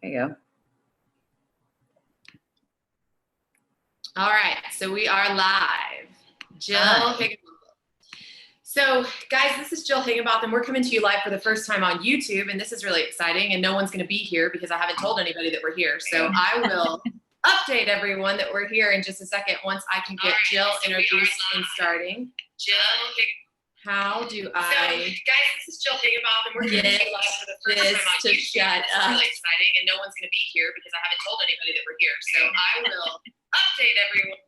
There you go. All right, so we are live. Jill Higgenbotham. So guys, this is Jill Higgenbotham. We're coming to you live for the first time on YouTube, and this is really exciting, and no one's gonna be here because I haven't told anybody that we're here. So I will update everyone that we're here in just a second once I can get Jill introduced and starting. Jill Higgenbotham. How do I? So guys, this is Jill Higgenbotham. We're coming to you live for the first time on YouTube. Shut up. This is really exciting, and no one's gonna be here because I haven't told anybody that we're here. So I will update everyone.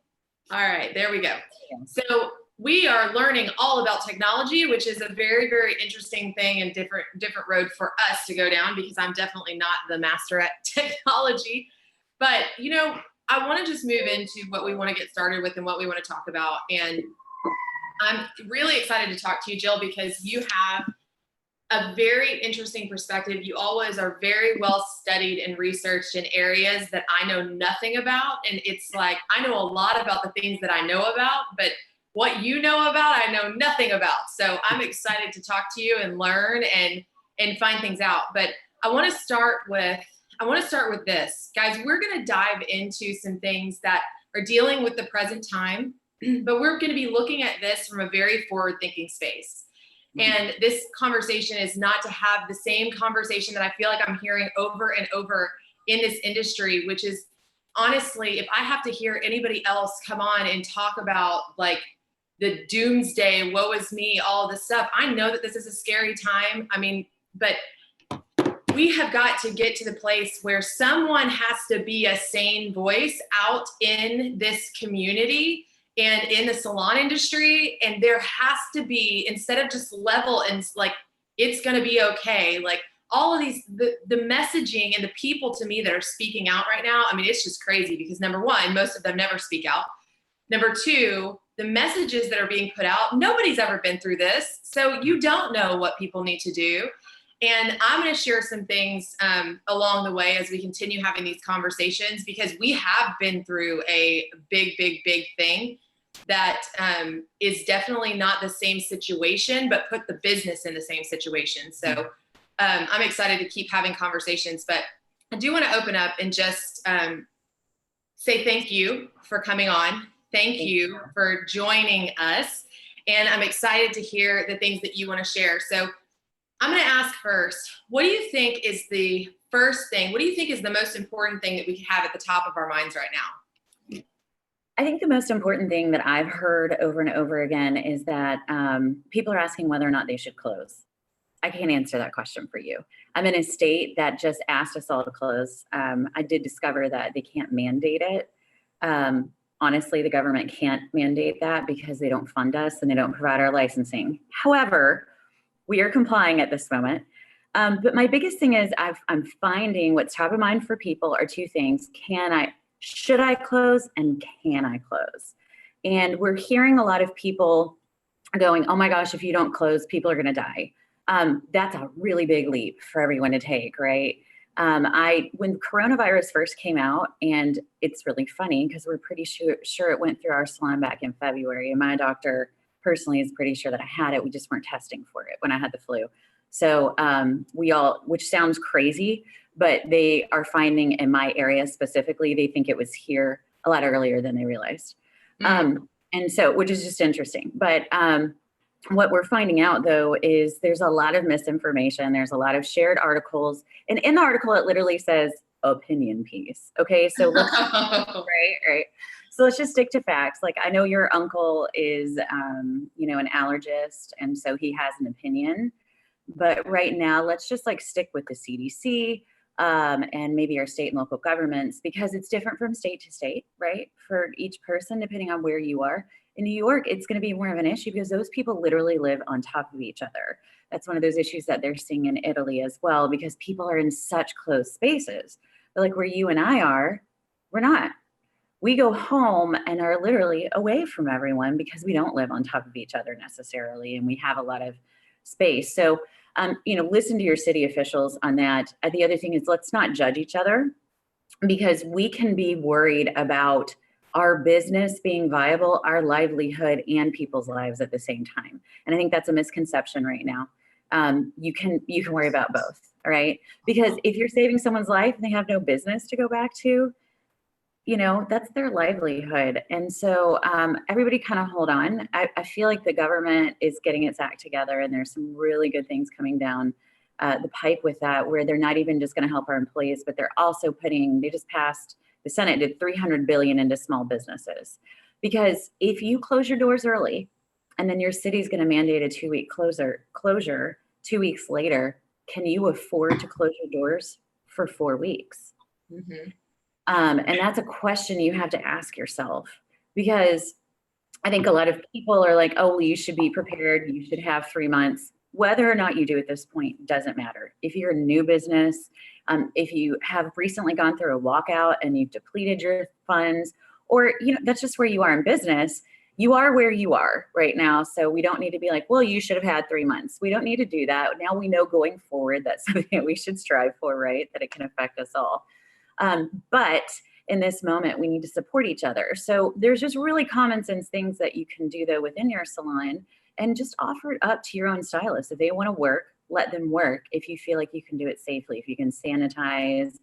All right, there we go. So we are learning all about technology, which is a very, very interesting thing and different road for us to go down because I'm definitely not the master at technology. But, you know, I want to just move into what we want to get started with and what we want to talk about. And I'm really excited to talk to you, Jill, because you have a very interesting perspective. You always are very well studied and researched in areas that I know nothing about. And it's like, I know a lot about the things that I know about, but what you know about, I know nothing about. So I'm excited to talk to you and learn and find things out. But I want to start with this. Guys, we're going to dive into some things that are dealing with the present time, but we're going to be looking at this from a very forward-thinking space. And this conversation is not to have the same conversation that I feel like I'm hearing over and over in this industry, which is honestly, if I have to hear anybody else come on and talk about like the doomsday, woe is me, all this stuff, I know that this is a scary time. I mean, but we have got to get to the place where someone has to be a sane voice out in this community and in the salon industry. And there has to be, instead of just level and like, it's gonna be okay. Like all of these, the messaging and the people to me that are speaking out right now, I mean, it's just crazy because number one, most of them never speak out. Number two, the messages that are being put out, nobody's ever been through this. So you don't know what people need to do. And I'm gonna share some things along the way as we continue having these conversations because we have been through a big, big, big thing that is definitely not the same situation, but put the business in the same situation. So I'm excited to keep having conversations, but I do want to open up and just say thank you for coming on. Thank you for joining us. And I'm excited to hear the things that you want to share. So I'm going to ask first, what do you think is the first thing? What do you think is the most important thing that we have at the top of our minds right now? I think the most important thing that I've heard over and over again is that people are asking whether or not they should close. I can't answer that question for you. I'm in a state that just asked us all to close. I did discover that they can't mandate it. Honestly, the government can't mandate that because they don't fund us and they don't provide our licensing. However, we are complying at this moment. But my biggest thing is I'm finding what's top of mind for people are two things. Should I close and can I close? And we're hearing a lot of people going, oh my gosh, if you don't close, people are gonna die. That's a really big leap for everyone to take, right? When coronavirus first came out, and it's really funny because we're pretty sure it went through our salon back in February, and my doctor personally is pretty sure that I had it. We just weren't testing for it when I had the flu. So which sounds crazy, but they are finding in my area specifically, they think it was here a lot earlier than they realized. And so, which is just interesting. But what we're finding out though, is there's a lot of misinformation. There's a lot of shared articles. And in the article, it literally says opinion piece. Okay, so let's, right. So let's just stick to facts. Like I know your uncle is, an allergist, and so he has an opinion. But right now, let's just like stick with the CDC and maybe our state and local governments because it's different from state to state, right? For each person, depending on where you are. In New York, it's going to be more of an issue because those people literally live on top of each other. That's one of those issues that they're seeing in Italy as well because people are in such close spaces. But like where you and I are, we're not. We go home and are literally away from everyone because we don't live on top of each other necessarily, and we have a lot of space. So, listen to your city officials on that. The other thing is let's not judge each other because we can be worried about our business being viable, our livelihood, and people's lives at the same time. And I think that's a misconception right now. You can worry about both. All right. Because if you're saving someone's life and they have no business to go back to, that's their livelihood. And so everybody kind of hold on. I feel like the government is getting its act together, and there's some really good things coming down the pipe with that, where they're not even just going to help our employees, but they're also they just passed, the Senate did $300 billion into small businesses. Because if you close your doors early and then your city's going to mandate a 2-week closure 2 weeks later, can you afford to close your doors for 4 weeks? Mm-hmm. And that's a question you have to ask yourself, because I think a lot of people are like, oh, well, you should be prepared. You should have 3 months. Whether or not you do at this point doesn't matter. If you're a new business, if you have recently gone through a walkout and you've depleted your funds, or, that's just where you are in business. You are where you are right now. So we don't need to be like, well, you should have had 3 months. We don't need to do that. Now we know going forward that's something that we should strive for, right? That it can affect us all. But in this moment, we need to support each other. So there's just really common sense things that you can do though within your salon, and just offer it up to your own stylist. If they want to work, let them work. If you feel like you can do it safely, if you can sanitize,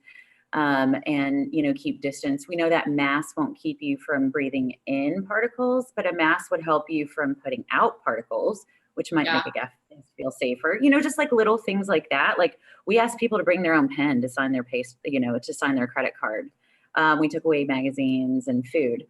and keep distance. We know that mask won't keep you from breathing in particles, but a mask would help you from putting out particles, which might make a guest feel safer. Just like little things like that. Like we asked people to bring their own pen to sign their to sign their credit card. We took away magazines and food.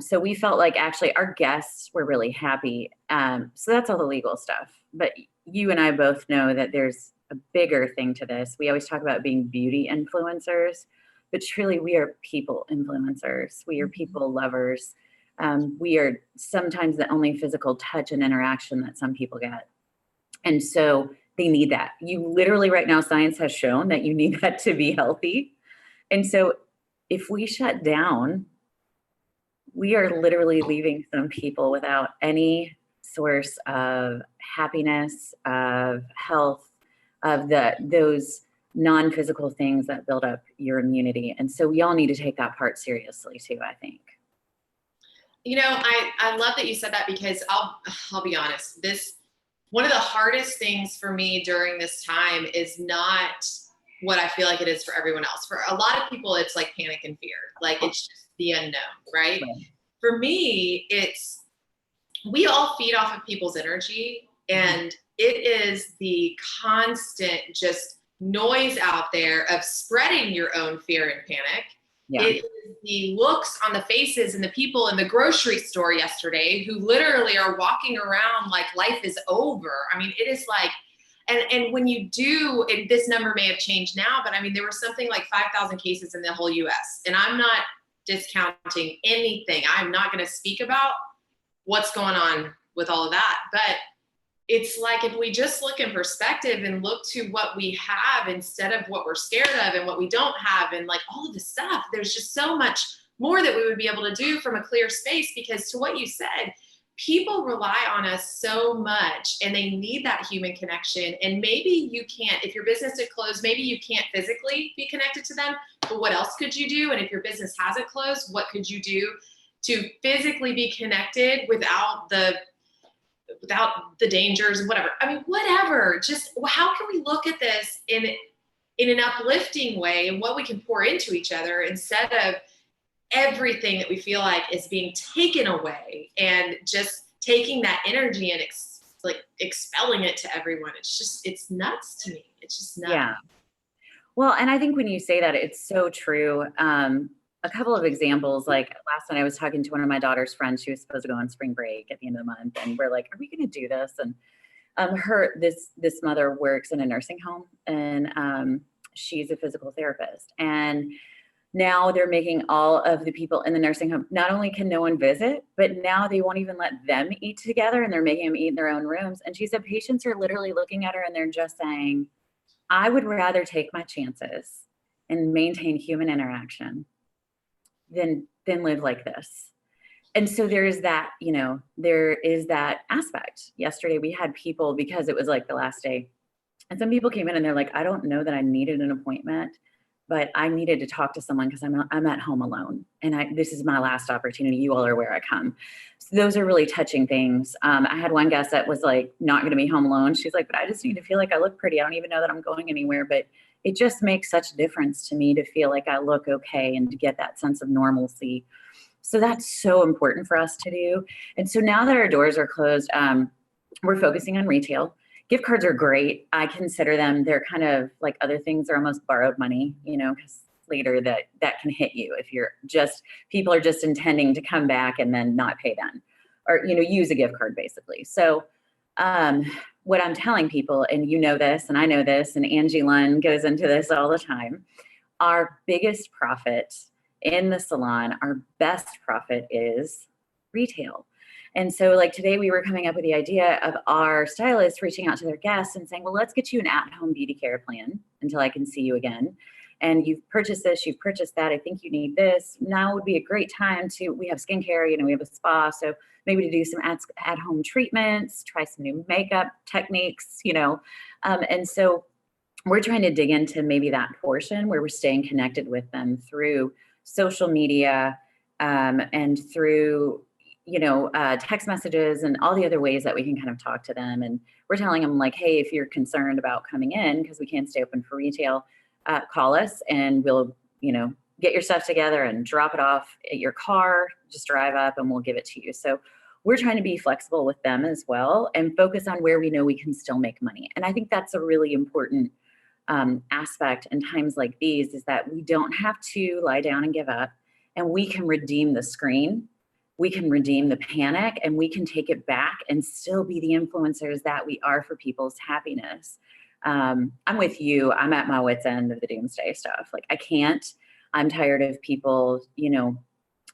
So we felt like actually our guests were really happy. So that's all the legal stuff. But you and I both know that there's a bigger thing to this. We always talk about being beauty influencers, but truly we are people influencers. We are people lovers. We are sometimes the only physical touch and interaction that some people get. And so they need that. You literally right now, science has shown that you need that to be healthy. And so if we shut down, we are literally leaving some people without any source of happiness, of health, of those non-physical things that build up your immunity. And so we all need to take that part seriously too, I think. I love that you said that, because I'll be honest, one of the hardest things for me during this time is not what I feel like it is for everyone else. For a lot of people, it's like panic and fear. Like it's just the unknown, right? For me, we all feed off of people's energy, and it is the constant just noise out there of spreading your own fear and panic. Yeah. It is the looks on the faces and the people in the grocery store yesterday who literally are walking around like life is over. I mean, it is like, and when you do, and this number may have changed now, but I mean, there were something like 5,000 cases in the whole US. And I'm not discounting anything. I'm not going to speak about what's going on with all of that. But it's like, if we just look in perspective and look to what we have instead of what we're scared of and what we don't have, and like all of this stuff, there's just so much more that we would be able to do from a clear space. Because to what you said, people rely on us so much and they need that human connection. And maybe you can't, if your business is closed, maybe you can't physically be connected to them, but what else could you do? And if your business hasn't closed, what could you do to physically be connected without the dangers and whatever? I mean, whatever, just how can we look at this in an uplifting way, and what we can pour into each other instead of everything that we feel like is being taken away, and just taking that energy and expelling it to everyone. It's nuts to me. It's just nuts. Yeah. Well, and I think when you say that, it's so true. A couple of examples, like last night I was talking to one of my daughter's friends. She was supposed to go on spring break at the end of the month, and we're like, are we going to do this? And this mother works in a nursing home, and she's a physical therapist. And now they're making all of the people in the nursing home, not only can no one visit, but now they won't even let them eat together, and they're making them eat in their own rooms. And she said patients are literally looking at her and they're just saying, I would rather take my chances and maintain human interaction than live like this. And so there is that, there is that aspect. Yesterday we had people, because it was like the last day, and some people came in and they're like, I don't know that I needed an appointment, but I needed to talk to someone because I'm at home alone, and this is my last opportunity. You all are where I come. So those are really touching things. I had one guest that was like not going to be home alone. She's like, but I just need to feel like I look pretty. I don't even know that I'm going anywhere, but it just makes such a difference to me to feel like I look okay and to get that sense of normalcy. So that's so important for us to do. And so now that our doors are closed, we're focusing on retail. Gift cards are great. I consider them, they're kind of like other things, are almost borrowed money, because later that can hit you if people are just intending to come back and then not pay them, or, use a gift card basically. So what I'm telling people, and this, and I know this, and Angie Lunn goes into this all the time, our biggest profit in the salon, our best profit is retail. And so like today we were coming up with the idea of our stylists reaching out to their guests and saying, well, let's get you an at-home beauty care plan until I can see you again. And you've purchased this, you've purchased that. I think you need this. Now would be a great time we have skincare, we have a spa. So maybe to do some at-home treatments, try some new makeup techniques, and so we're trying to dig into maybe that portion where we're staying connected with them through social media, and through text messages and all the other ways that we can kind of talk to them. And we're telling them like, hey, if you're concerned about coming in because we can't stay open for retail, call us and we'll, get your stuff together and drop it off at your car, just drive up and we'll give it to you. So we're trying to be flexible with them as well and focus on where we know we can still make money. And I think that's a really important aspect in times like these, is that we don't have to lie down and give up, and we can redeem the screen. We can redeem the panic, and we can take it back and still be the influencers that we are for people's happiness. I'm with you. I'm at my wit's end of the doomsday stuff. Like I can't. I'm tired of people,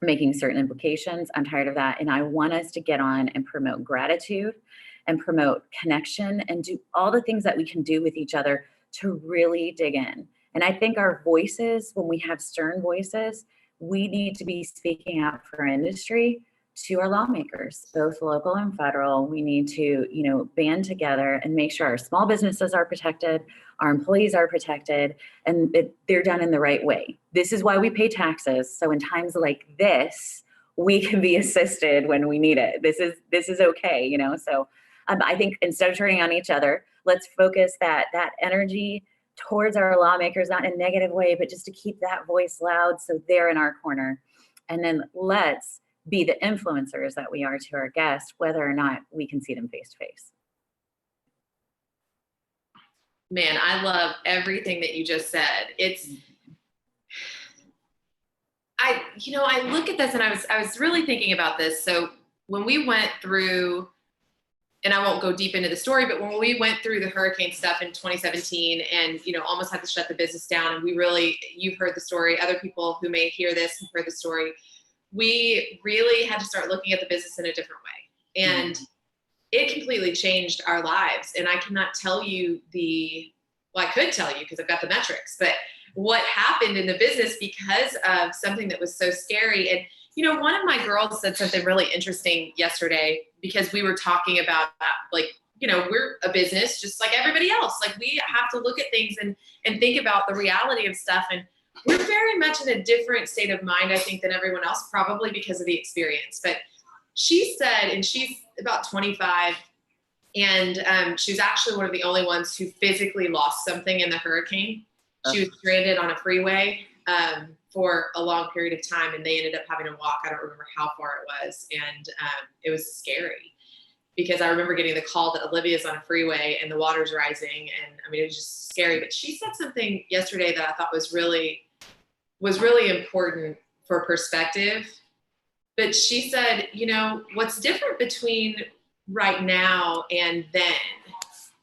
making certain implications. I'm tired of that. And I want us to get on and promote gratitude and promote connection and do all the things that we can do with each other to really dig in. And I think our voices, when we have stern voices, we need to be speaking out for our industry to our lawmakers, both local and federal. We need to, band together and make sure our small businesses are protected, our employees are protected, and they're done in the right way. This is why we pay taxes. So in times like this, we can be assisted when we need it. This is okay, So I think instead of turning on each other, let's focus that energy towards our lawmakers, not in a negative way, but just to keep that voice loud so they're in our corner. And then let's be the influencers that we are to our guests, whether or not we can see them face to face. Man, I love everything that you just said. I look at this and I was really thinking about this. So when we went through, and I won't go deep into the story, but when we went through the hurricane stuff in 2017 and, almost had to shut the business down, and you've heard the story, other people who may hear this have heard the story, we really had to start looking at the business in a different way. And it completely changed our lives. And I cannot tell you I could tell you because I've got the metrics, but what happened in the business because of something that was so scary. And, one of my girls said something really interesting yesterday, because we were talking about we're a business just like everybody else. Like we have to look at things and think about the reality of stuff. And we're very much in a different state of mind, I think, than everyone else, probably because of the experience. But she said, and she's about 25, and she was actually one of the only ones who physically lost something in the hurricane. She was stranded on a freeway for a long period of time, and they ended up having to walk. I don't remember how far it was, and it was scary because I remember getting the call that Olivia's on a freeway and the water's rising, and it was just scary. But she said something yesterday that I thought was really important for perspective. But she said, what's different between right now and then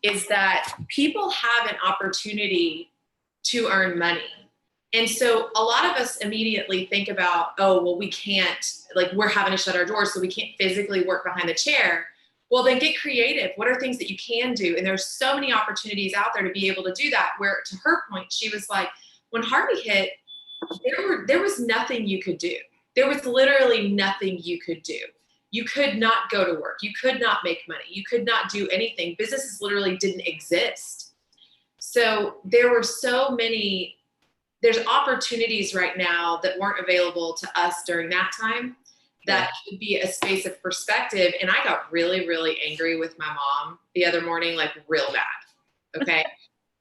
is that people have an opportunity to earn money. And so a lot of us immediately think about, oh, well, we can't, we're having to shut our doors, so we can't physically work behind the chair. Well, then get creative. What are things that you can do? And there's so many opportunities out there to be able to do that, where to her point, she was like, when Harvey hit, there was nothing you could do. There was literally nothing you could do. You could not go to work. You could not make money. You could not do anything. Businesses literally didn't exist. So there were so many there's opportunities right now that weren't available to us during that time that could be a space of perspective. And I got really, really angry with my mom the other morning, like real bad. Okay.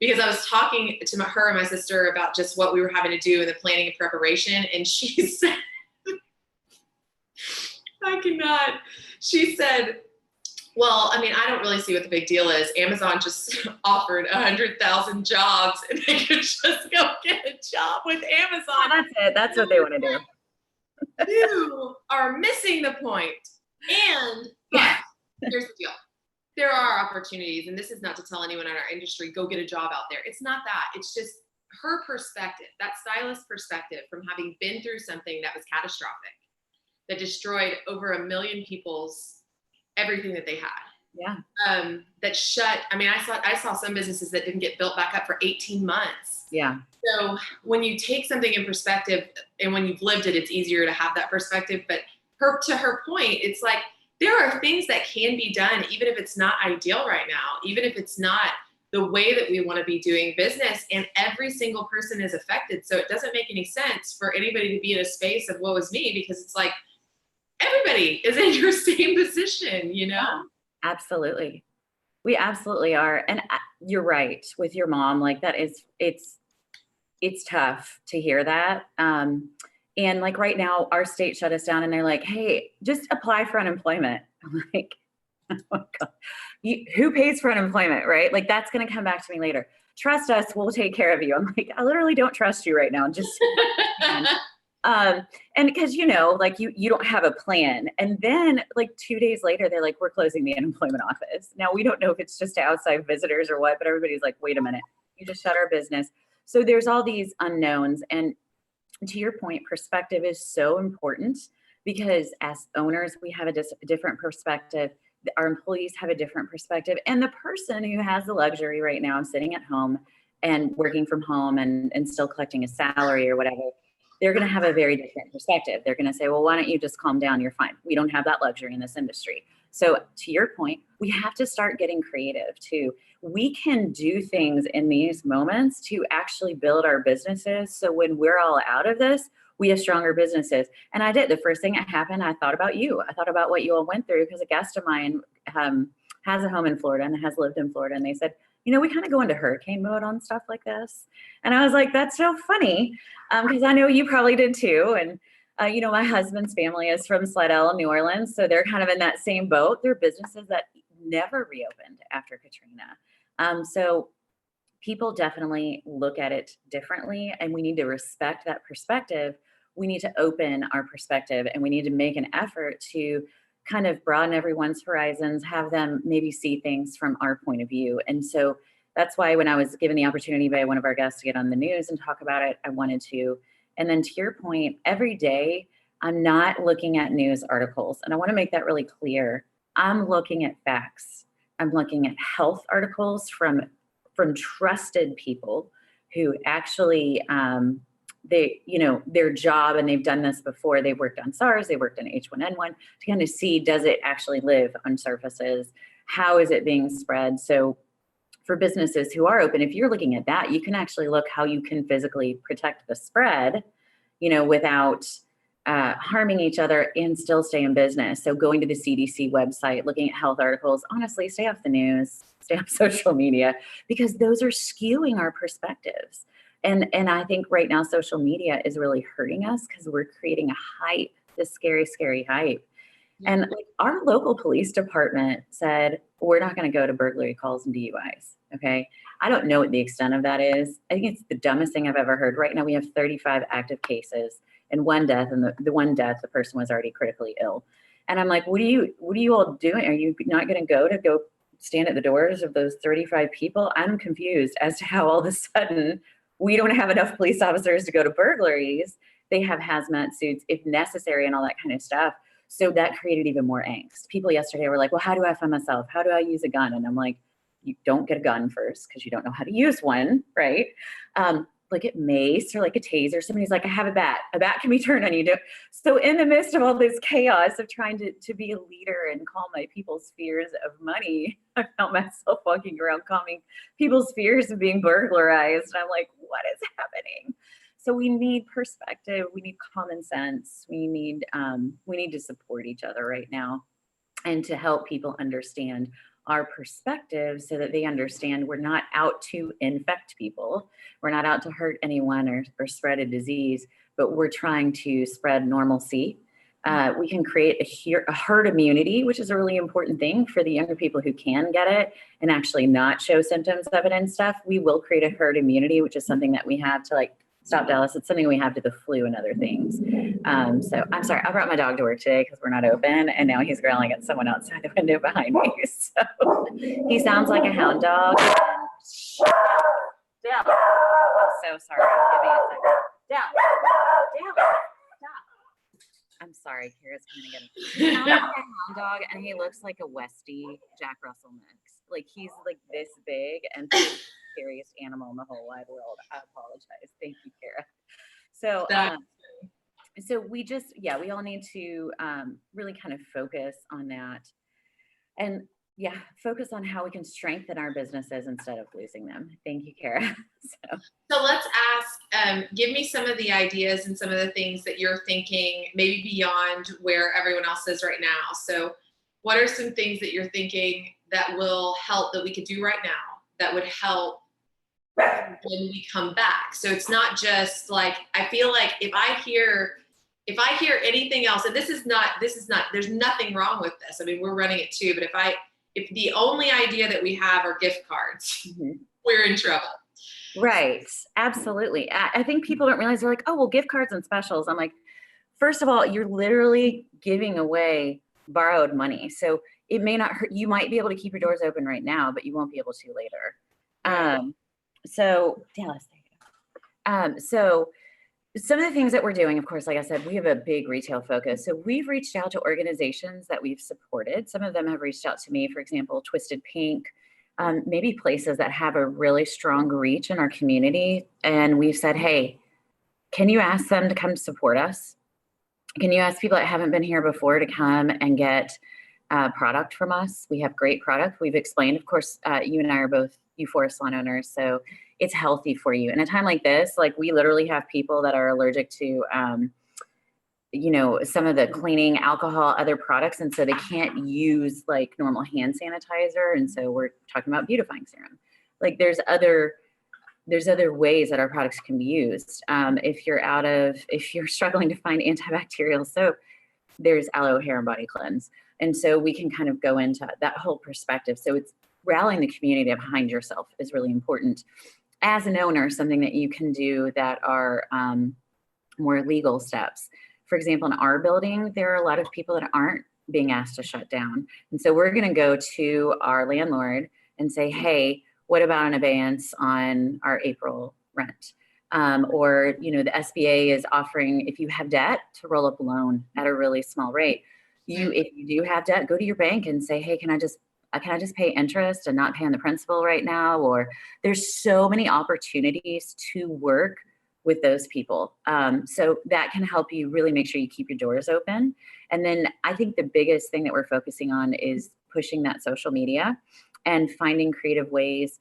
Because I was talking to her and my sister about just what we were having to do in the planning and preparation. And she said, she said, well, I mean, I don't really see what the big deal is. Amazon just offered 100,000 jobs and they could just go get a job with Amazon. Well, that's it. That's what they want to do. You are missing the point. But here's the deal. There are opportunities, and this is not to tell anyone in our industry, go get a job out there. It's not that. It's just her perspective, that stylist perspective from having been through something that was catastrophic, that destroyed over 1 million people's everything that they had. Yeah. That shut, I mean, I saw some businesses that didn't get built back up for 18 months. Yeah. So when you take something in perspective and when you've lived it, it's easier to have that perspective. But to her point, it's like, there are things that can be done, even if it's not ideal right now, even if it's not the way that we want to be doing business, and every single person is affected. So it doesn't make any sense for anybody to be in a space of woe is me, because it's like, everybody is in your same position, you know? Yeah, absolutely. We absolutely are. And you're right with your mom. Like that is, it's tough to hear that. And like right now, our state shut us down and they're like, hey, just apply for unemployment. I'm like, oh my God. Who pays for unemployment, right? Like that's going to come back to me later. Trust us, we'll take care of you. I'm like, I literally don't trust you right now. Just and because, you know, like you don't have a plan. And then like 2 days later, they're like, we're closing the unemployment office. Now we don't know if it's just to outside visitors or what, but everybody's like, wait a minute, you just shut our business. So there's all these unknowns. And to your point, perspective is so important, because as owners, we have a different perspective. Our employees have a different perspective. And the person who has the luxury right now of sitting at home and working from home and still collecting a salary or whatever, they're going to have a very different perspective. They're going to say, well, why don't you just calm down? You're fine. We don't have that luxury in this industry. So to your point, we have to start getting creative too. We can do things in these moments to actually build our businesses. So when we're all out of this, we have stronger businesses. And I did. The first thing that happened, I thought about you. I thought about what you all went through, because a guest of mine has a home in Florida and has lived in Florida. And they said, you know, we kind of go into hurricane mode on stuff like this. And I was like, that's so funny, because I know you probably did too. And you know, my husband's family is from Slidell, New Orleans. So they're kind of in that same boat. They're businesses that never reopened after Katrina. So people definitely look at it differently, and we need to respect that perspective. We need to open our perspective, and we need to make an effort to kind of broaden everyone's horizons, have them maybe see things from our point of view. And so that's why when I was given the opportunity by one of our guests to get on the news and talk about it, I wanted to. And then to your point, every day I'm not looking at news articles. And I want to make that really clear. I'm looking at facts. I'm looking at health articles from trusted people who actually, they, you know, their job, and they've done this before. They worked on SARS, they worked on H1N1 to kind of see, does it actually live on surfaces? How is it being spread? So for businesses who are open, if you're looking at that, you can actually look how you can physically protect the spread, you know, without harming each other and still stay in business. So going to the CDC website, looking at health articles, honestly, stay off the news, stay off social media, because those are skewing our perspectives. And I think right now social media is really hurting us, because we're creating a hype, this scary, scary hype. And like our local police department said, we're not going to go to burglary calls and DUIs. Okay. I don't know what the extent of that is. I think it's the dumbest thing I've ever heard. Right now we have 35 active cases and one death, and the one death, the person was already critically ill. And I'm like, what are you all doing? Are you not going to go stand at the doors of those 35 people? I'm confused as to how all of a sudden we don't have enough police officers to go to burglaries. They have hazmat suits if necessary and all that kind of stuff. So that created even more angst. People yesterday were like, well, how do I find myself? How do I use a gun? And I'm like, you don't get a gun first, because you don't know how to use one, right? Like a mace or like a taser. Somebody's like, I have a bat. A bat can be turned on you. So in the midst of all this chaos of trying to be a leader and calm my people's fears of money, I found myself walking around calming people's fears of being burglarized. And I'm like, what is happening? So we need perspective, we need common sense, we need to support each other right now and to help people understand our perspective so that they understand we're not out to infect people. We're not out to hurt anyone or spread a disease, but we're trying to spread normalcy. We can create a herd immunity, which is a really important thing for the younger people who can get it and actually not show symptoms of it and stuff. We will create a herd immunity, which is something that we have to like, stop Dallas. It's something we have to the flu and other things. So I'm sorry, I brought my dog to work today because we're not open and now he's growling at someone outside the window behind me. So he sounds like a hound dog. Dale. I'm so sorry. Give me a second. Dale. Stop. I'm sorry, Kara's kind of getting. He sounds like a hound dog and he looks like a Westie Jack Russell mix. Like he's like this big and the scariest animal in the whole wide world. I apologize. Thank you, Kara. So we just, we all need to really kind of focus on that and focus on how we can strengthen our businesses instead of losing them. Thank you, Kara. So let's ask, give me some of the ideas and some of the things that you're thinking, maybe beyond where everyone else is right now. So what are some things that you're thinking that will help, that we could do right now, that would help when we come back? So it's not just like, I feel like if I hear anything else, and this is not, there's nothing wrong with this. I mean, we're running it too, but if the only idea that we have are gift cards, we're in trouble. Right. Absolutely. I think people don't realize, they're like, oh, well, gift cards and specials. I'm like, first of all, you're literally giving away borrowed money. So it may not hurt. You might be able to keep your doors open right now, but you won't be able to later. So Dallas, there you go. So some of the things that we're doing, of course, like I said, we have a big retail focus. So we've reached out to organizations that we've supported. Some of them have reached out to me, for example, Twisted Pink, maybe places that have a really strong reach in our community. And we've said, hey, can you ask them to come support us? Can you ask people that haven't been here before to come and get product from us? We have great product. We've explained, of course, you and I are both Euphoria salon owners, so it's healthy for you. In a time like this, like we literally have people that are allergic to, some of the cleaning, alcohol, other products, and so they can't use like normal hand sanitizer. And so we're talking about beautifying serum. Like there's other ways that our products can be used. If you're struggling to find antibacterial soap, there's aloe hair and body cleanse. And so we can kind of go into that whole perspective. So it's rallying the community behind yourself is really important. As an owner, something that you can do that are more legal steps. For example, in our building, there are a lot of people that aren't being asked to shut down. And so we're going to go to our landlord and say, hey, what about an abeyance on our April rent? Or, the SBA is offering, if you have debt, to roll up a loan at a really small rate. If you do have debt, go to your bank and say, hey, can I just pay interest and not pay on the principal right now? Or there's so many opportunities to work with those people. So that can help you really make sure you keep your doors open. And then I think the biggest thing that we're focusing on is pushing that social media and finding creative ways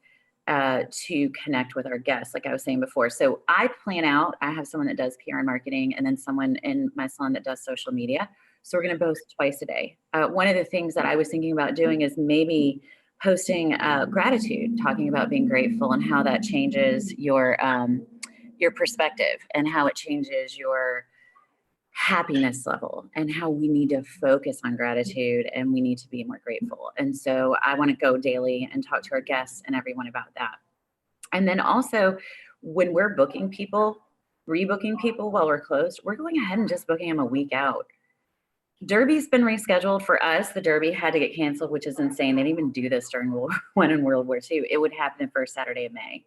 to connect with our guests, like I was saying before. So I have someone that does PR and marketing and then someone in my salon that does social media. So we're going to post twice a day. One of the things that I was thinking about doing is maybe posting gratitude, talking about being grateful and how that changes your perspective and how it changes your happiness level and how we need to focus on gratitude and we need to be more grateful. And so I want to go daily and talk to our guests and everyone about that. And then also when we're rebooking people while we're closed, we're going ahead and just booking them a week out. Derby's been rescheduled for us. The Derby had to get canceled, which is insane. They didn't even do this during World War I and World War II. It would happen the first Saturday of May.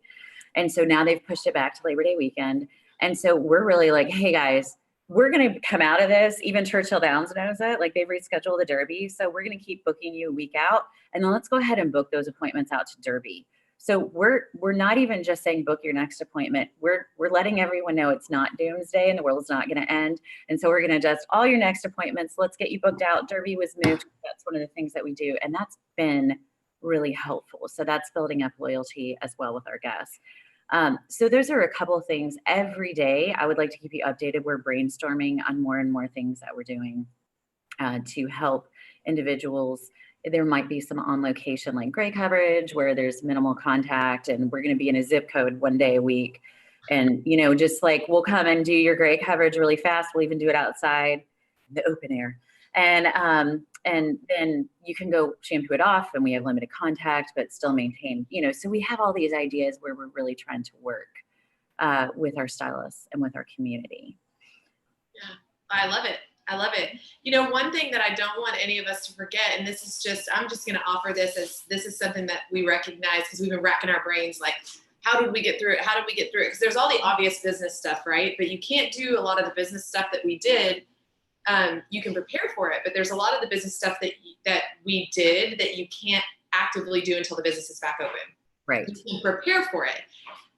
And so now they've pushed it back to Labor Day weekend. And so we're really like, hey guys, we're going to come out of this. Even Churchill Downs knows it. Like they've rescheduled the Derby. So we're going to keep booking you a week out. And then let's go ahead and book those appointments out to Derby. So we're not even just saying book your next appointment. We're letting everyone know it's not doomsday and the world's not going to end. And so we're going to adjust all your next appointments. Let's get you booked out. Derby was moved. That's one of the things that we do. And that's been really helpful. So that's building up loyalty as well with our guests. So those are a couple of things. Every day, I would like to keep you updated. We're brainstorming on more and more things that we're doing to help individuals. There might be some on location like gray coverage where there's minimal contact, and we're going to be in a zip code one day a week. And, you know, just like we'll come and do your gray coverage really fast. We'll even do it outside in the open air. And then you can go shampoo it off, and we have limited contact, but still maintain, you know, so we have all these ideas where we're really trying to work with our stylists and with our community. Yeah, I love it. I love it. You know, one thing that I don't want any of us to forget, and this is just, I'm just going to offer this as this is something that we recognize because we've been racking our brains like, how did we get through it? How did we get through it? Because there's all the obvious business stuff, right? But you can't do a lot of the business stuff that we did. You can prepare for it, but there's a lot of the business stuff that we did that you can't actively do until the business is back open. Right. You can prepare for it.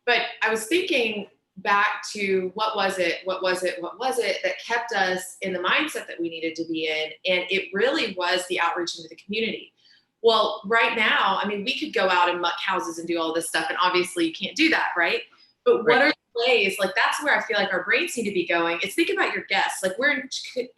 But I was thinking back to what was it that kept us in the mindset that we needed to be in? And it really was the outreach into the community. Well, right now, I mean, we could go out and muck houses and do all this stuff, and obviously you can't do that, right? But what are the ways, like that's where I feel like our brains need to be going, is think about your guests. Like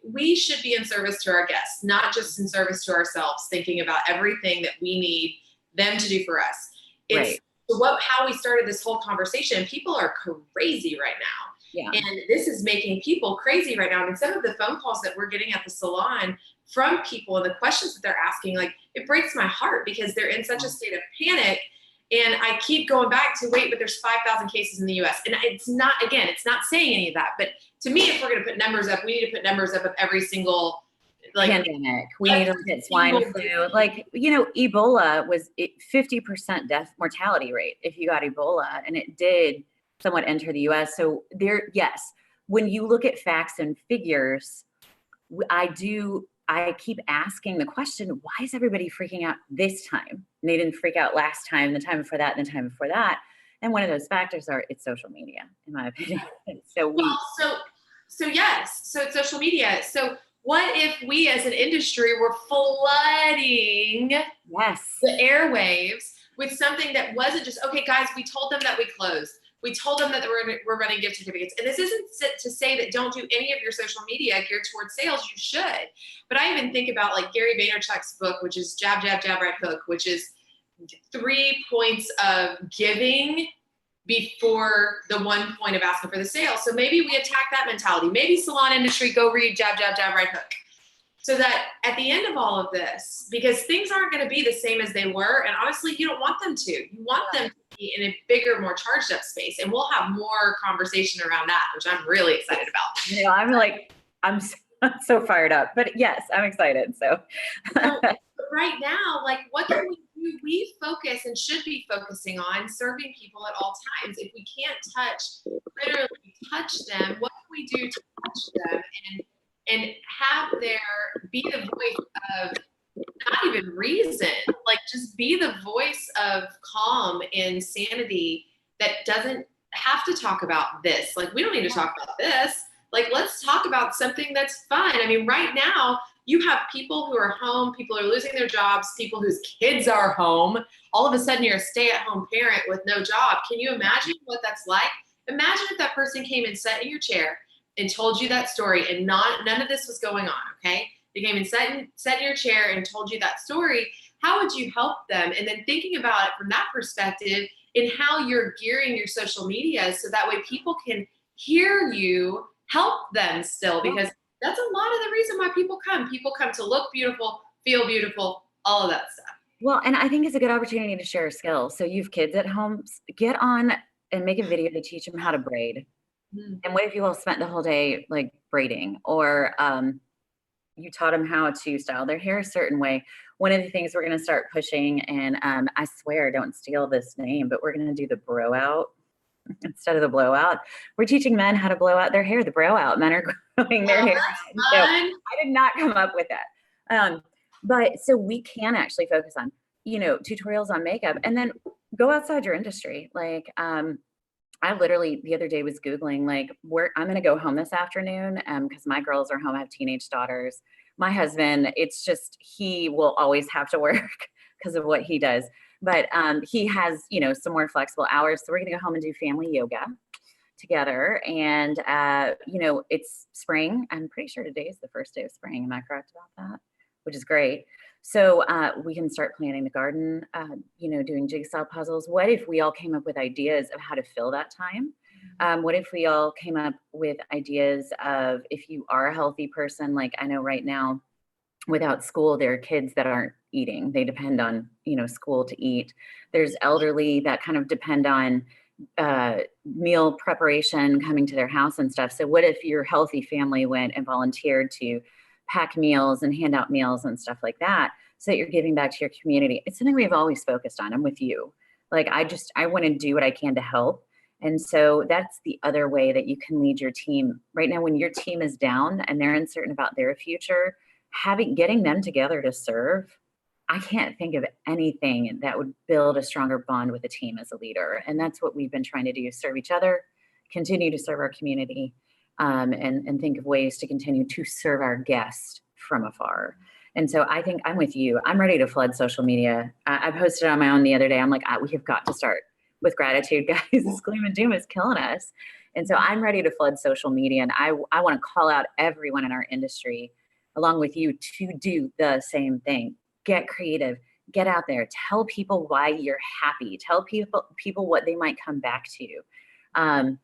we should be in service to our guests, not just in service to ourselves, thinking about everything that we need them to do for us. It's how we started this whole conversation. People are crazy right now. Yeah. And this is making people crazy right now. I mean, some of the phone calls that we're getting at the salon from people and the questions that they're asking, like it breaks my heart because they're in such a state of panic. And I keep going back to wait, but there's 5,000 cases in the US. And it's not saying any of that. But to me, if we're going to put numbers up, we need to put numbers up of every single pandemic. We need to look at swine flu. Like, you know, Ebola was 50% death mortality rate if you got Ebola, and it did somewhat enter the US. So yes, when you look at facts and figures, I keep asking the question, why is everybody freaking out this time? And they didn't freak out last time, the time before that, and the time before that. And one of those factors it's social media, in my opinion. So it's social media. So what if we as an industry were flooding the airwaves with something that wasn't just, okay, guys, we told them that we closed. We told them that we're running gift certificates. And this isn't to say that don't do any of your social media geared towards sales. You should. But I even think about like Gary Vaynerchuk's book, which is Jab, Jab, Jab, Right Hook, which is 3 points of giving before the 1 point of asking for the sale. So maybe we attack that mentality. Maybe salon industry, go read Jab, Jab, Jab, Right Hook. So that at the end of all of this, because things aren't going to be the same as they were, and honestly, you don't want them to. You want them to be in a bigger, more charged up space, and we'll have more conversation around that, which I'm really excited about. You know, I'm so fired up, but yes, I'm excited. So right now, like, what can we do? We focus and should be focusing on serving people at all times. If we can't literally touch them, what can we do to touch them and have be the voice of not even reason, like just be the voice of calm and sanity that doesn't have to talk about this. Like, we don't need to talk about this. Like, let's talk about something that's fun. I mean, right now you have people who are home, people are losing their jobs, people whose kids are home. All of a sudden you're a stay-at-home parent with no job. Can you imagine what that's like? Imagine if that person came and sat in your chair and told you that story and none of this was going on, okay? They came and sat in your chair and told you that story. How would you help them? And then thinking about it from that perspective and how you're gearing your social media so that way people can hear you, help them still, because that's a lot of the reason why people come. People come to look beautiful, feel beautiful, all of that stuff. Well, and I think it's a good opportunity to share skills. So you have kids at home, get on and make a video to teach them how to braid. And what if you all spent the whole day like braiding, or you taught them how to style their hair a certain way? One of the things we're going to start pushing, and I swear, don't steal this name, but we're going to do the bro out instead of the blowout. We're teaching men how to blow out their hair, the bro out. Men are growing their hair. So I did not come up with that. But so we can actually focus on, you know, tutorials on makeup, and then go outside your industry. Like, I literally the other day was Googling, like, I'm going to go home this afternoon because my girls are home. I have teenage daughters. My husband, it's just, he will always have to work because of what he does. But he has, you know, some more flexible hours. So we're going to go home and do family yoga together. And, you know, it's spring. I'm pretty sure today is the first day of spring. Am I correct about that? Which is great. So we can start planning the garden, you know, doing jigsaw puzzles. What if we all came up with ideas of how to fill that time? What if we all came up with ideas of, if you are a healthy person, like I know right now, without school, there are kids that aren't eating. They depend on, you know, school to eat. There's elderly that kind of depend on meal preparation coming to their house and stuff. So what if your healthy family went and volunteered to pack meals and hand out meals and stuff like that, so that you're giving back to your community? It's something we've always focused on. I'm with you. Like, I want to do what I can to help. And so that's the other way that you can lead your team. Right now, when your team is down and they're uncertain about their future, getting them together to serve, I can't think of anything that would build a stronger bond with a team as a leader. And that's what we've been trying to do: serve each other, continue to serve our community, and think of ways to continue to serve our guests from afar. And so I think I'm with you. I'm ready to flood social media. I posted on my own the other day. I'm like, we have got to start with gratitude, guys. This gloom and doom is killing us. And so I'm ready to flood social media. And I want to call out everyone in our industry, along with you, to do the same thing. Get creative, get out there, tell people why you're happy, tell people what they might come back to.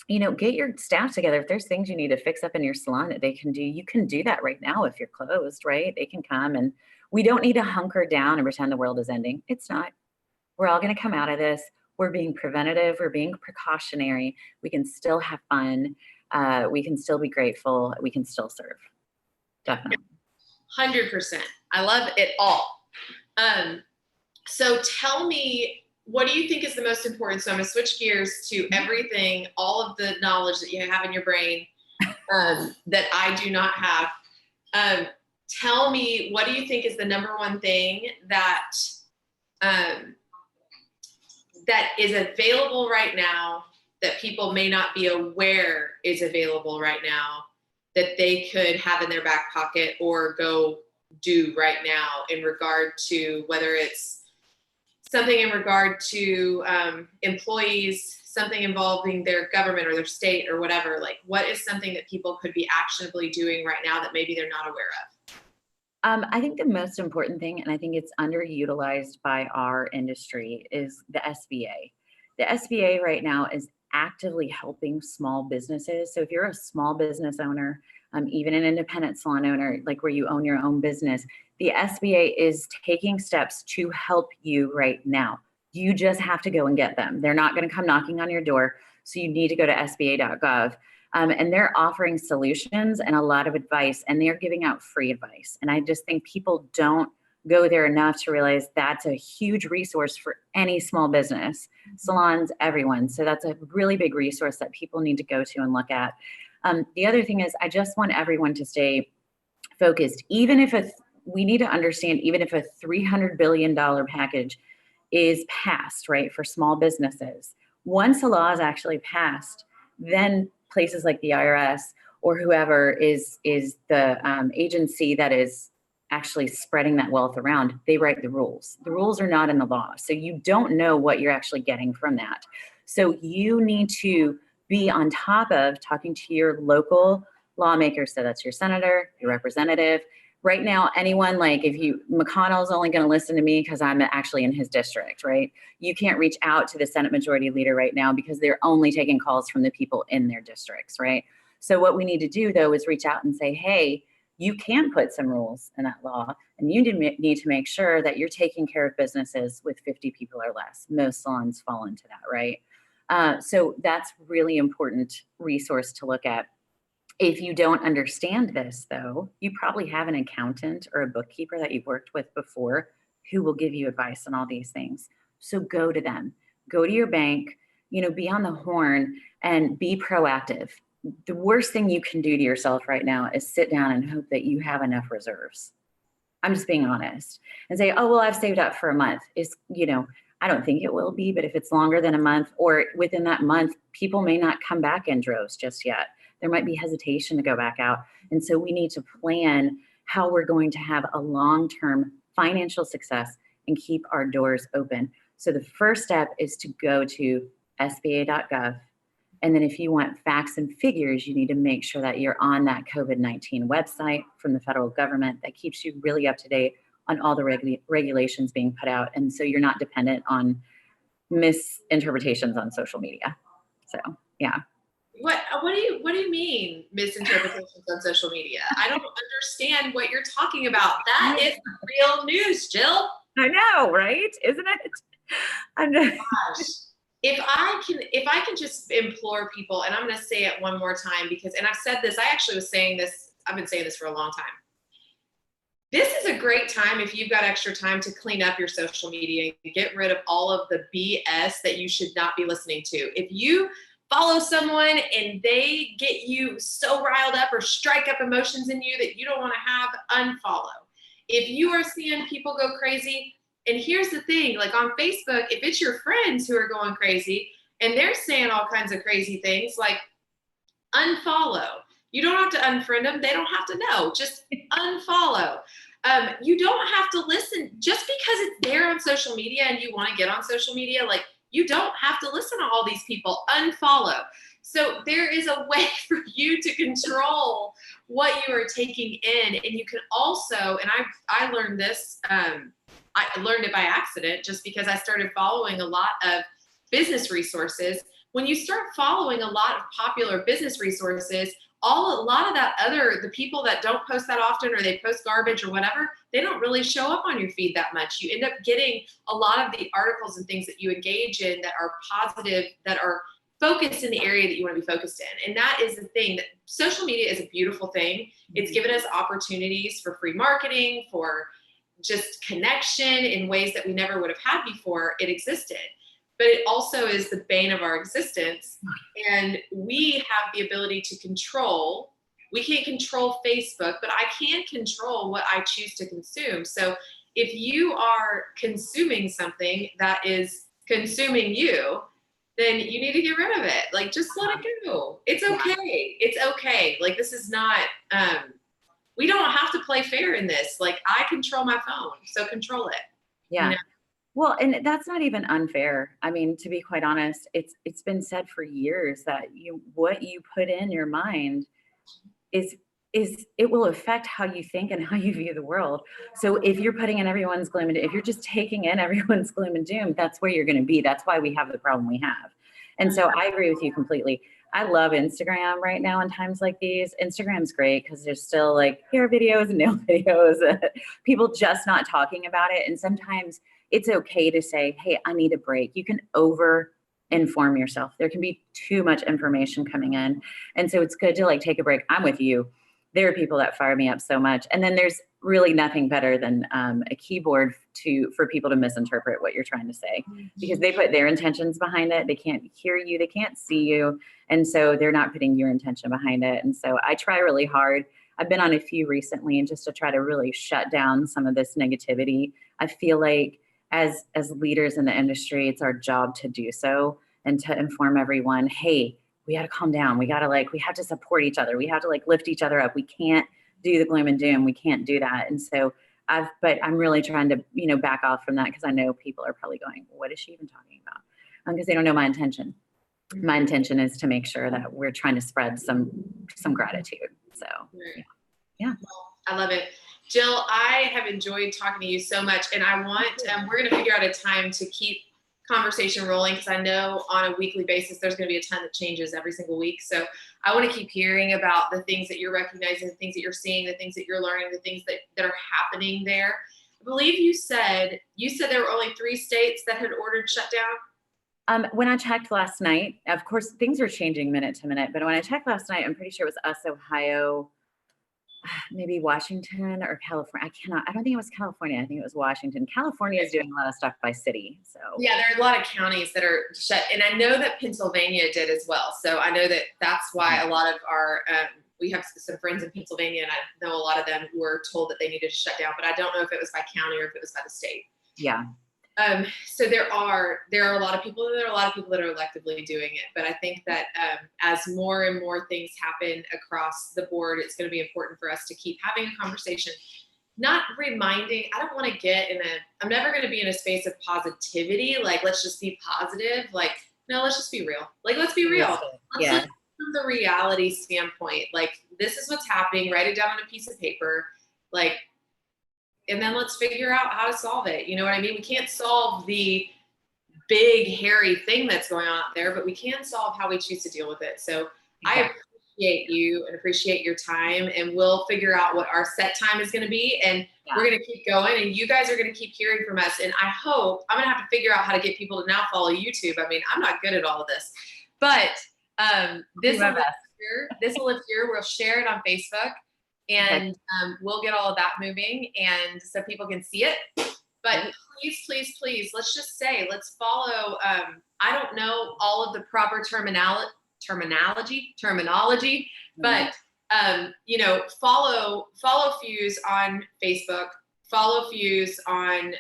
You know, get your staff together. If there's things you need to fix up in your salon that they can do, you can do that right now. If you're closed, right? They can come, and we don't need to hunker down and pretend the world is ending. It's not. We're all going to come out of this. We're being preventative. We're being precautionary. We can still have fun. We can still be grateful. We can still serve. Definitely. 100%. I love it all. So tell me, what do you think is the most important? So I'm going to switch gears to everything, all of the knowledge that you have in your brain that I do not have. Tell me, what do you think is the number one thing that that is available right now that people may not be aware is available right now, that they could have in their back pocket or go do right now, in regard to whether it's something in regard to employees, something involving their government or their state or whatever? Like, what is something that people could be actionably doing right now that maybe they're not aware of? I think the most important thing, and I think it's underutilized by our industry, is the SBA. The SBA right now is actively helping small businesses. So if you're a small business owner, even an independent salon owner, like where you own your own business, the SBA is taking steps to help you right now. You just have to go and get them. They're not going to come knocking on your door. So you need to go to sba.gov. And they're offering solutions and a lot of advice, and they're giving out free advice. And I just think people don't go there enough to realize that's a huge resource for any small business, salons, everyone. So that's a really big resource that people need to go to and look at. The other thing is, I just want everyone to stay focused. Even if we need to understand, even if a $300 billion package is passed, right, for small businesses, once a law is actually passed, then places like the IRS or whoever is the agency that is actually spreading that wealth around, they write the rules. The rules are not in the law. So you don't know what you're actually getting from that. So you need to be on top of talking to your local lawmakers. So that's your senator, your representative. Right now, anyone, like McConnell's only going to listen to me because I'm actually in his district, right? You can't reach out to the Senate Majority Leader right now because they're only taking calls from the people in their districts, right? So what we need to do, though, is reach out and say, hey, you can put some rules in that law, and you need to make sure that you're taking care of businesses with 50 people or less. Most salons fall into that, right? So that's really important resource to look at. If you don't understand this, though, you probably have an accountant or a bookkeeper that you've worked with before who will give you advice on all these things. So go to them, go to your bank, be on the horn and be proactive. The worst thing you can do to yourself right now is sit down and hope that you have enough reserves. I'm just being honest, and say, oh, well, I've saved up for a month. I don't think it will be, but if it's longer than a month or within that month, people may not come back in droves just yet. There might be hesitation to go back out. And so we need to plan how we're going to have a long-term financial success and keep our doors open. So the first step is to go to sba.gov. And then if you want facts and figures, you need to make sure that you're on that COVID-19 website from the federal government that keeps you really up to date on all the regulations being put out. And so you're not dependent on misinterpretations on social media. So, yeah. What do you mean misinterpretations on social media? I don't understand what you're talking about. That is real news, Jill. I know, right? Isn't it? Gosh. If I can just implore people, and I'm going to say it one more time because, and I've said this, I actually was saying this, I've been saying this for a long time. This is a great time if you've got extra time to clean up your social media and get rid of all of the BS that you should not be listening to. If you follow someone and they get you so riled up or strike up emotions in you that you don't want to have, unfollow. If you are seeing people go crazy, and here's the thing, like on Facebook, if it's your friends who are going crazy and they're saying all kinds of crazy things, like unfollow. You don't have to unfriend them. They don't have to know. Just unfollow. You don't have to listen just because it's there on social media and you want to get on social media. Like, you don't have to listen to all these people. Unfollow. So there is a way for you to control what you are taking in. And you can also, and I learned this, I learned it by accident just because I started following a lot of business resources. When you start following a lot of popular business resources, a lot of the people that don't post that often or they post garbage or whatever, they don't really show up on your feed that much. You end up getting a lot of the articles and things that you engage in that are positive, that are focused in the area that you want to be focused in. And that is the thing, that social media is a beautiful thing. It's given us opportunities for free marketing, for just connection in ways that we never would have had before it existed. But it also is the bane of our existence. And we have the ability to control. We can't control Facebook, but I can control what I choose to consume. So if you are consuming something that is consuming you, then you need to get rid of it. Like, just let it go. It's okay. It's okay. Like, this is not, we don't have to play fair in this. Like, I control my phone, so control it. Yeah. You know? Well, and that's not even unfair. I mean, to be quite honest, it's been said for years that what you put in your mind is it will affect how you think and how you view the world. So if you're putting in everyone's gloom and if you're just taking in everyone's gloom and doom, that's where you're going to be. That's why we have the problem we have. And so I agree with you completely. I love Instagram right now in times like these. Instagram's great because there's still like hair videos and nail videos, people just not talking about it. And sometimes it's okay to say, hey, I need a break. You can over inform yourself. There can be too much information coming in. And so it's good to like take a break. I'm with you. There are people that fire me up so much. And then there's really nothing better than a keyboard for people to misinterpret what you're trying to say, because they put their intentions behind it. They can't hear you. They can't see you. And so they're not putting your intention behind it. And so I try really hard. I've been on a few recently, and just to try to really shut down some of this negativity. I feel like as leaders in the industry, it's our job to do so and to inform everyone, hey, we got to calm down. We have to support each other. We have to lift each other up. We can't do the gloom and doom. We can't do that. And so but I'm really trying to, back off from that, because I know people are probably going, what is she even talking about? Because they don't know my intention. My intention is to make sure that we're trying to spread some gratitude. So, yeah. I love it. Jill, I have enjoyed talking to you so much, and I want, we're going to figure out a time to keep conversation rolling, because I know on a weekly basis there's going to be a ton that changes every single week. So I want to keep hearing about the things that you're recognizing, the things that you're seeing, the things that you're learning, the things that are happening there. I believe you said there were only 3 states that had ordered shutdown. When I checked last night, of course things are changing minute to minute, but when I checked last night, I'm pretty sure it was us, Ohio, maybe Washington or California. I don't think it was California. I think it was Washington. California is doing a lot of stuff by city. So yeah, there are a lot of counties that are shut. And I know that Pennsylvania did as well. So I know that that's why a lot of our, we have some friends in Pennsylvania, and I know a lot of them were told that they needed to shut down, but I don't know if it was by county or if it was by the state. Yeah. So there are a lot of people, and there are a lot of people that are electively doing it. But I think that as more and more things happen across the board, it's going to be important for us to keep having a conversation not reminding, I don't want to get I'm never going to be in a space of positivity. Like, let's just be positive. Like, no, let's just be real. Like, let's be real. Let's look from the reality standpoint. Like, this is what's happening. Write it down on a piece of paper. Like, and then let's figure out how to solve it. You know what I mean? We can't solve the big, hairy thing that's going on out there, but we can solve how we choose to deal with it. So I appreciate you and appreciate your time, and we'll figure out what our set time is going to be, and we're going to keep going, and you guys are going to keep hearing from us. And I hope, I'm going to have to figure out how to get people to now follow YouTube. I mean, I'm not good at all of this, but this will live here. We'll share it on Facebook, and we'll get all of that moving, and so people can see it. But please, please, please, let's just say, let's follow, I don't know all of the proper terminology, but, you know, follow Fuse on Facebook, follow Fuse on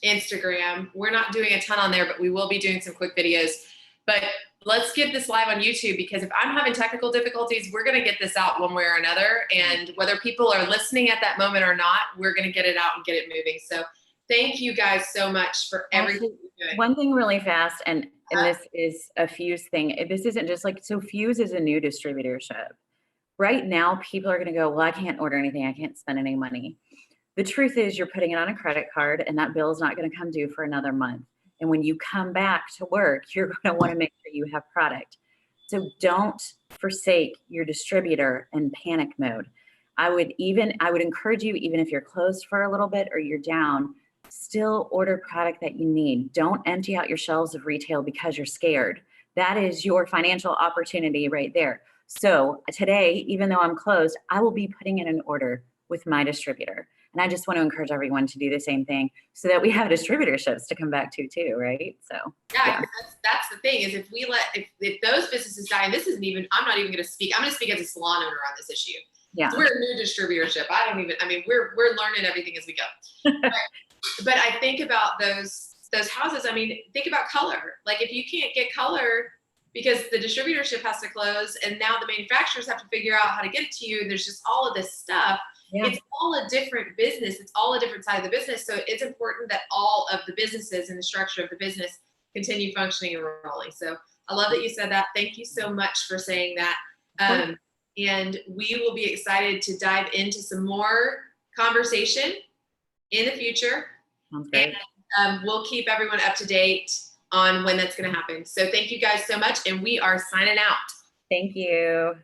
Instagram. We're not doing a ton on there, but we will be doing some quick videos. But let's get this live on YouTube, because if I'm having technical difficulties, we're going to get this out one way or another. And whether people are listening at that moment or not, we're going to get it out and get it moving. So thank you guys so much for everything you're doing. One thing really fast, and this is a Fuse thing. This isn't just like, so Fuse is a new distributorship. Right now, people are going to go, well, I can't order anything. I can't spend any money. The truth is, you're putting it on a credit card, and that bill is not going to come due for another month. And when you come back to work, you're going to want to make sure you have product. So don't forsake your distributor in panic mode. I would encourage you, even if you're closed for a little bit or you're down, still order product that you need. Don't empty out your shelves of retail because you're scared. That is your financial opportunity right there. So today, even though I'm closed, I will be putting in an order with my distributor. And I just want to encourage everyone to do the same thing, so that we have distributorships to come back to too, right? So yeah. That's the thing, is if those businesses die, and this isn't even, I'm not even going to speak, I'm going to speak as a salon owner on this issue. Yeah. So we're a new distributorship. We're learning everything as we go. But I think about those houses. I mean, think about color. Like, if you can't get color because the distributorship has to close, and now the manufacturers have to figure out how to get it to you, and there's just all of this stuff. Yeah. It's all a different business. It's all a different side of the business. So it's important that all of the businesses and the structure of the business continue functioning and rolling. So I love that you said that. Thank you so much for saying that. And we will be excited to dive into some more conversation in the future. Sounds great. And we'll keep everyone up to date on when that's going to happen. So thank you guys so much. And we are signing out. Thank you.